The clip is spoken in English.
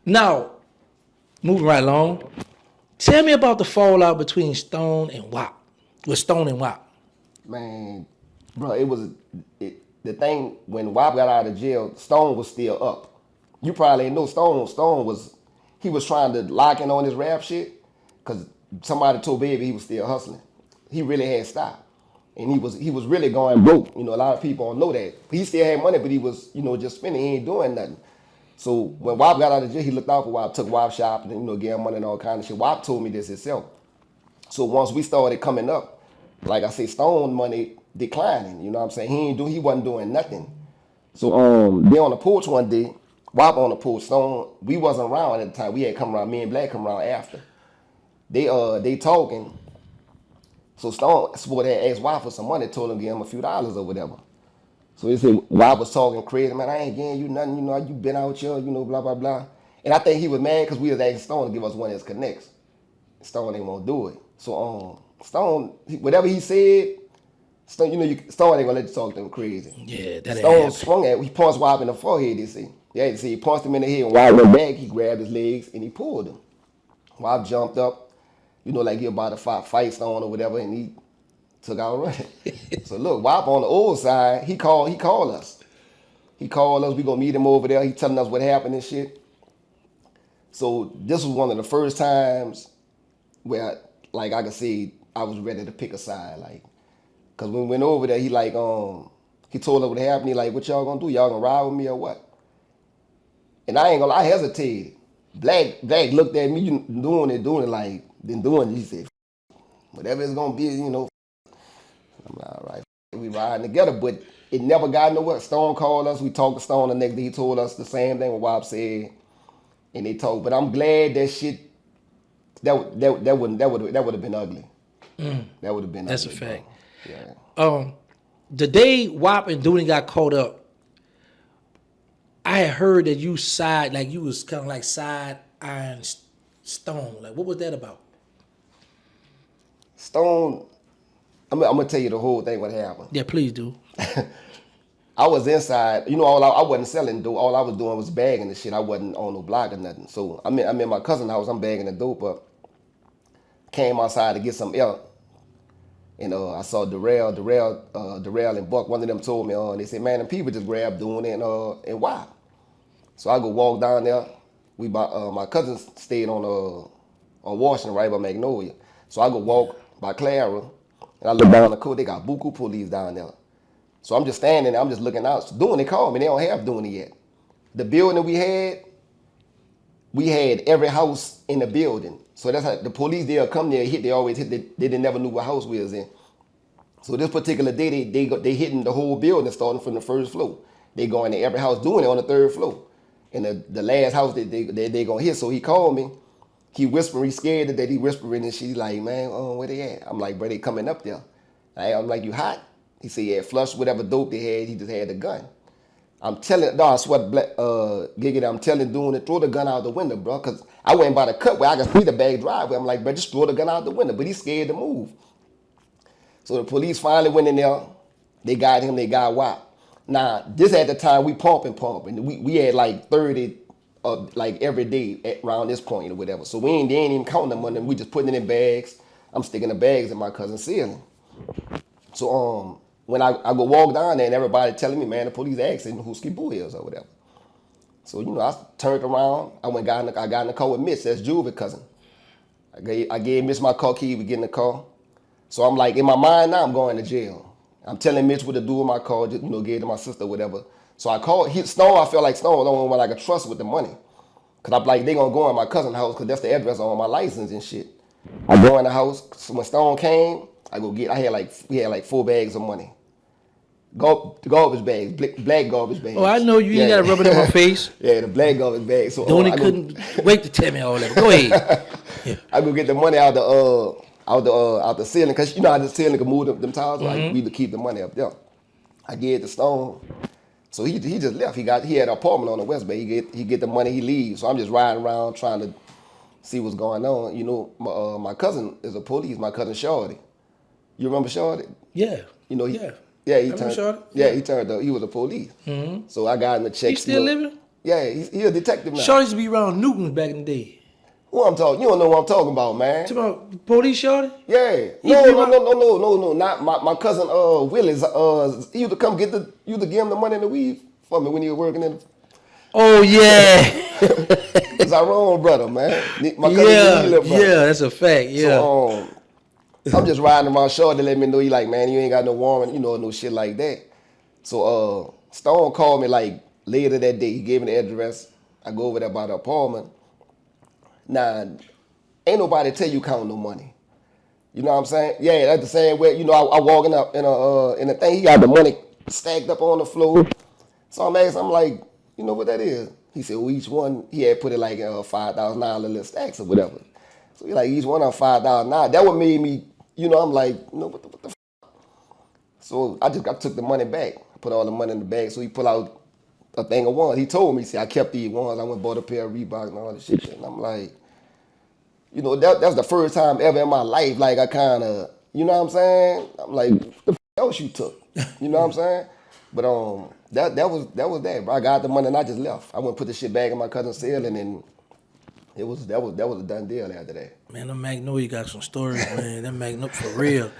Now, moving right along. Tell me about the fallout between Stone and Whop. With Stone and Whop. Man, bro, the thing when Wop got out of jail, Stone was still up. You probably ain't know Stone was he was trying to lock in on his rap shit because somebody told Baby he was still hustling. He really had stopped. And he was really going broke. You know, a lot of people don't know that. He still had money, but he was, just spending. He ain't doing nothing. So when Wop got out of jail, he looked out for Wop, took Wop shopping, and gave him money and all kind of shit. Wop told me this himself. So once we started coming up, like I say, Stone money declining. You know what I'm saying? He wasn't doing nothing. So they on the porch one day, Wop on the porch, Stone, we wasn't around at the time. We had come around, me and Black come around after. They talking. So Stone swore they asked Wop for some money, told him to give him a few dollars or whatever. So he said Wop was talking crazy, man, I ain't getting you nothing, you been out here, blah, blah, blah. And I think he was mad because we was asking Stone to give us one of his connects. Stone ain't want to do it. So Stone, whatever he said, Stone, Stone ain't gonna let you talk to him crazy. Yeah, that Stone swung at, he punched Wop in the forehead, they say. Yeah, you see, he punched him in the head, and Wop went back, he grabbed his legs, and he pulled him. Wop jumped up, like he about to fight Stone or whatever, and he took out running. So look, Wop on the old side, he called us. He called us, we gonna meet him over there, he telling us what happened and shit. So this was one of the first times where, like I could say, I was ready to pick a side, like, cause when we went over there, he he told us what happened. He like, what y'all gonna do? Y'all gonna ride with me or what? And I ain't gonna lie, I hesitated. Black looked at me doing it, like, then doing it. He said, whatever it's gonna be, I'm like, all right, we riding together, but it never got nowhere. Stone called us, we talked to Stone the next day, he told us the same thing what Wop said, and they talked, but I'm glad that shit, that would have been ugly. That would have been That's ugly, a fact. bro. Yeah. The day Wop and Dooney got caught up, I had heard that you was kind of like side eyeing Stone. Like, what was that about? Stone, I'm gonna tell you the whole thing what happened. Yeah, please do. I was inside, I wasn't selling dope. All I was doing was bagging the shit. I wasn't on no block or nothing. So I'm in my cousin's house, I'm bagging the dope up. Came outside to get some air. And I saw Darrell and Buck. One of them told me, they said, man, them people just grabbed Dooney and why? So I go walk down there. My cousin stayed on Washington, right by Magnolia. So I go walk by Clara, and I look down the court. They got buku police down there. So I'm just standing there. I'm just looking out. So Dooney called me. They don't have Dooney yet. The building we had every house in the building. So that's how the police, they'll come there, they always hit, they never knew what house we was in. So this particular day, they hitting the whole building starting from the first floor. They going to every house doing it on the third floor. And the last house that they gonna hit. So he called me. He whispering, he scared that he whispering and she like, man, where they at? I'm like, bro, they coming up there. I'm like, you hot? He said, yeah, flush whatever dope they had, he just had the gun. I'm telling, no, I swear, Giggity, I'm telling Dooney, throw the gun out the window, bro, because I went by the cut where I could see the back driveway. I'm like, bro, just throw the gun out the window, but he's scared to move. So the police finally went in there. They got him, they got Wop. Now, this at the time, we pumping. We had like 30 like every day around this point or whatever. So they ain't even counting the money. We just putting it in bags. I'm sticking the bags in my cousin's ceiling. So when I go walk down there and everybody telling me, man, the police asking who Ski Boo is or whatever. So, I turned around. I got in the car with Mitch, that's Juve's cousin. I gave Mitch my car key, we get in the car. So I'm like, in my mind now, I'm going to jail. I'm telling Mitch what to do with my car, just, gave it to my sister, whatever. So I called, Stone, I felt like Stone, the only one I could trust with the money. Cause I'm like, they gonna go in my cousin's house, cause that's the address on my license and shit. I go in the house, so when Stone came, we had like 4 bags of money. Garbage bags, black garbage bags. Oh, I know you ain't gotta rub it in my face. Yeah, the black garbage bags. So Dooney couldn't wait to tell me all that. Go ahead. Yeah. I go get the money out the ceiling, cause how the ceiling can move them tiles. Mm-hmm. We to keep the money up there. I gave it to Stone, so he just left. He had an apartment on the West Bay. He get the money, he leaves. So I'm just riding around trying to see what's going on. My cousin is a police. My cousin Shorty. You remember Shorty? Yeah. Yeah, he turned. Yeah, he was a police. Mm-hmm. So I got him to check. He still living? Yeah, he a detective now. Shorty used to be around Newton's back in the day. Who I'm talking? You don't know what I'm talking about, man. Talking about police Shorty? Yeah. He used to be around- No. Not my cousin Willis. He used to come get the you to give him the money in the weed for me when he was working in. Oh yeah. It's our own brother, man. My cousin yeah, little brother. yeah, that's a fact. Yeah. So I'm just riding around Shorty to let me know he like, man, you ain't got no warrant, no shit like that. So Stone called me like later that day. He gave me the address. I go over there by the apartment. Now, ain't nobody tell you count no money. You know what I'm saying? Yeah, that's the same way. I walking up in a thing. He got the money stacked up on the floor. So I'm asking, I'm like, you know what that is? He said, well, each one, he had put it like $5,000 little stacks or whatever. So he like, each one on $5,000. That what made me, I'm like, what the f-? So I took the money back. Put all the money in the bag. So he pulled out a thing of ones. He told me, see, I kept these ones. I went and bought a pair of Reeboks and all this shit. And I'm like, that's the first time ever in my life, like I kind of, you know what I'm saying? I'm like, what the f else you took? You know what I'm saying? But that was that, bro. I got the money and I just left. I went and put the shit back in my cousin's cell and then that was a done deal after that. Man, the Magnolia got some stories, man. That Magnolia for real.